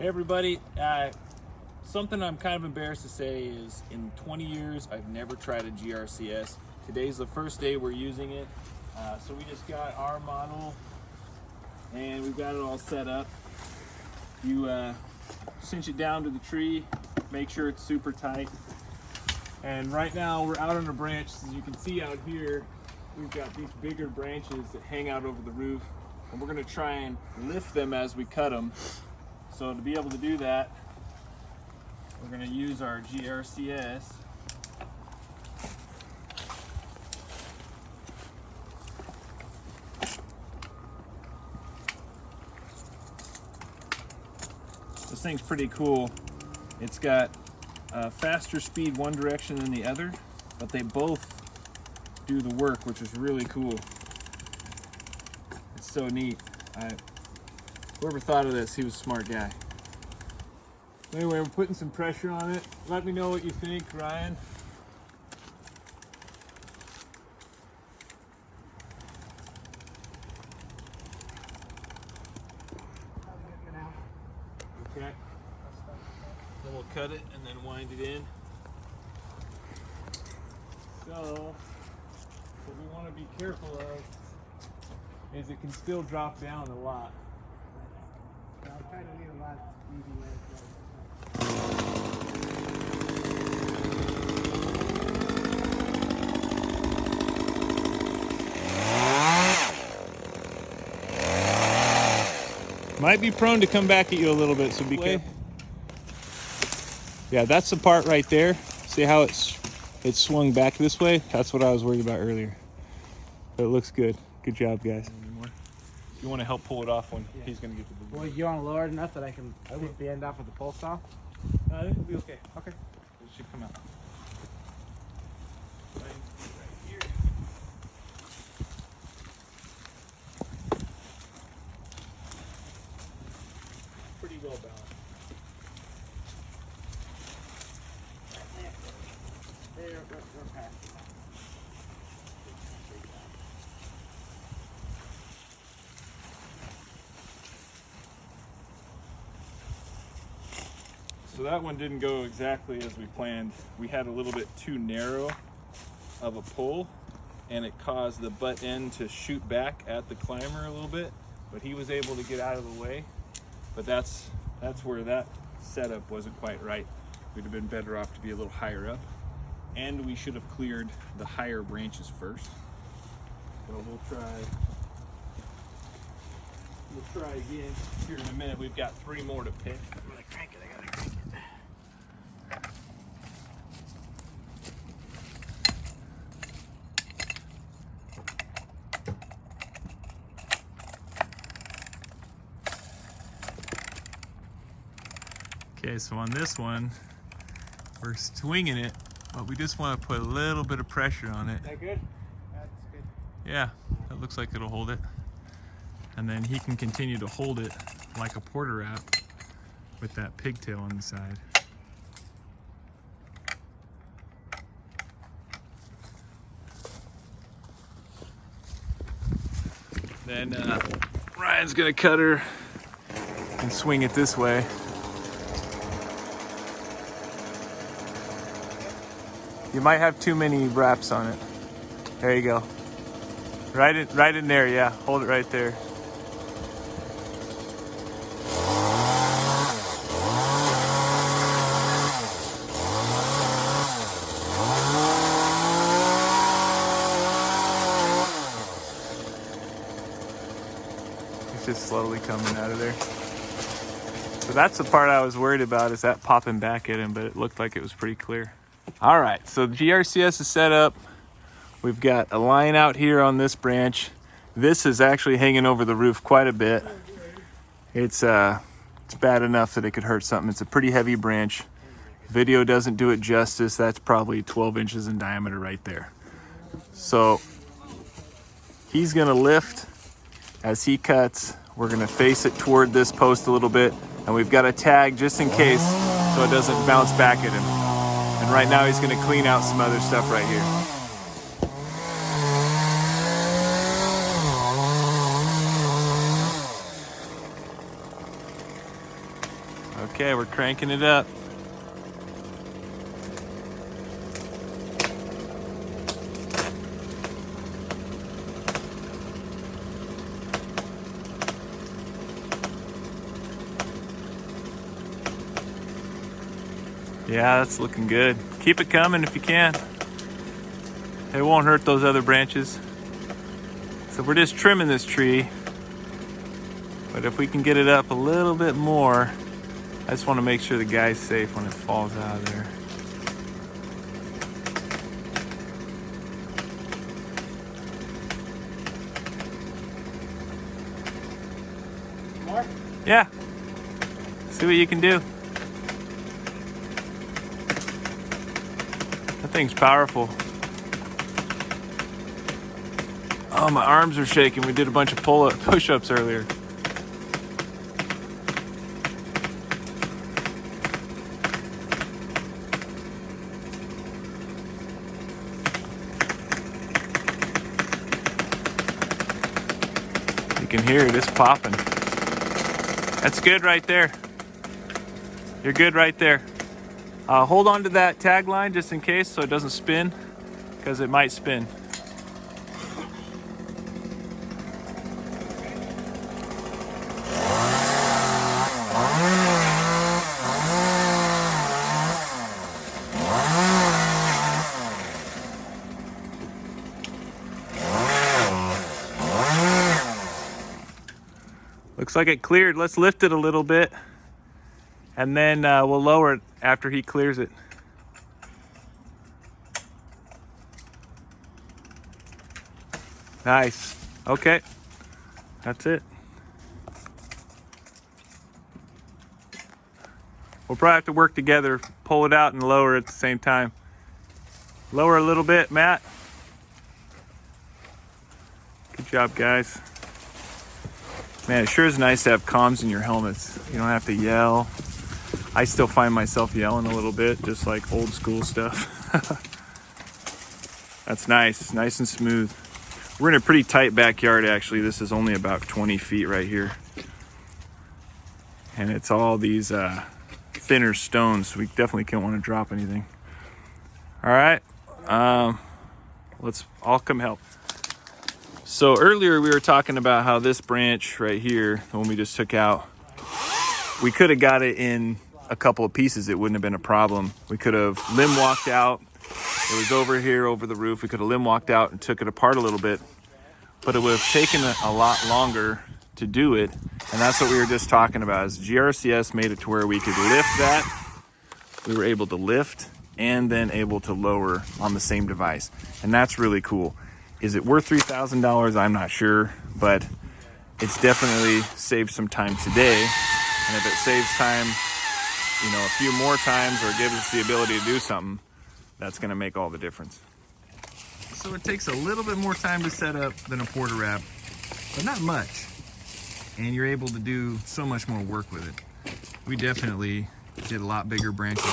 Hey everybody, something I'm kind of embarrassed to say is in 20 years I've never tried a GRCS. Today's the first day we're using it. So we just got our model and we've got it all set up. You cinch it down to the tree, make sure it's super tight. And right now we're out on a branch. As you can see out here, we've got these bigger branches that hang out over the roof, and we're going to try and lift them as we cut them. So to be able to do that, we're going to use our GRCS. This thing's pretty cool. It's got a faster speed one direction than the other, but they both do the work, which is really cool. It's so neat. Whoever thought of this, he was a smart guy. Anyway, we're putting some pressure on it. Let me know what you think, Ryan. Okay. Then we'll cut it and then wind it in. So, what we want to be careful of is it can still drop down a lot. I'll try to leave a lot easy way. Might be prone to come back at you a little bit, so be careful. Yeah, that's the part right there. See how it's swung back this way? That's what I was worried about earlier. But it looks good. Good job, guys. You want to help pull it off when he's going to get the big Well, you want to lower it enough that I can take the end off with the pole saw? I think it'll be okay. Okay. It should come out. Right here. Pretty well balanced. They're past it. So that one didn't go exactly as we planned. We had a little bit too narrow of a pull, and it caused the butt end to shoot back at the climber a little bit, but he was able to get out of the way. But that's where that setup wasn't quite right. We'd have been better off to be a little higher up, and we should have cleared the higher branches first. So we'll try again here in a minute. We've got 3 more to pick. I'm gonna crank it. I gotta crank it. Okay, so on this one, we're swinging it, but we just want to put a little bit of pressure on it. Is that good? That's good. Yeah, that looks like it'll hold it. And then he can continue to hold it like a porter wrap with that pigtail on the side. Then Ryan's gonna cut her and swing it this way. You might have too many wraps on it. There you go. Right in there, yeah. Hold it right there. It's just slowly coming out of there. So that's the part I was worried about, is that popping back at him, but it looked like it was pretty clear. All right, so the GRCS is set up. We've got a line out here on this branch. This is actually hanging over the roof quite a bit. It's bad enough that it could hurt something. It's a pretty heavy branch. Video doesn't do it justice. That's probably 12 inches in diameter right there. So he's gonna lift as he cuts. We're gonna face it toward this post a little bit, and we've got a tag just in case so it doesn't bounce back at him. And right now he's gonna clean out some other stuff right here. Okay, we're cranking it up. Yeah, that's looking good. Keep it coming if you can. It won't hurt those other branches. So we're just trimming this tree. But if we can get it up a little bit more, I just want to make sure the guy's safe when it falls out of there. More? Yeah. See what you can do. That thing's powerful. Oh, my arms are shaking. We did a bunch of push-ups earlier. You can hear it, it's popping. That's good right there. You're good right there. Hold on to that tag line just in case so it doesn't spin, because it might spin. Looks like it cleared. Let's lift it a little bit, and then we'll lower it after he clears it. Nice. Okay, that's it. We'll probably have to work together, pull it out and lower it at the same time. Lower a little bit, Matt. Good job, guys. Man, it sure is nice to have comms in your helmets. You don't have to yell. I still find myself yelling a little bit, just like old school stuff. That's nice, nice and smooth. We're in a pretty tight backyard, actually. This is only about 20 feet right here. And it's all these thinner stones, so we definitely can't want to drop anything. All right, I'll come help. So earlier we were talking about how this branch right here, the one we just took out, we could have got it in a couple of pieces. It wouldn't have been a problem. We could have limb walked out. It was over here over the roof. We could have limb walked out and took it apart a little bit, but it would have taken a lot longer to do it. And that's what we were just talking about, is GRCS made it to where we could lift that. We were able to lift and then able to lower on the same device. And that's really cool. Is it worth $3,000? I'm not sure, but it's definitely saved some time today. And if it saves time, you know, a few more times, or gives us the ability to do something, that's gonna make all the difference. So it takes a little bit more time to set up than a porta wrap, but not much. And you're able to do so much more work with it. We definitely did a lot bigger branches.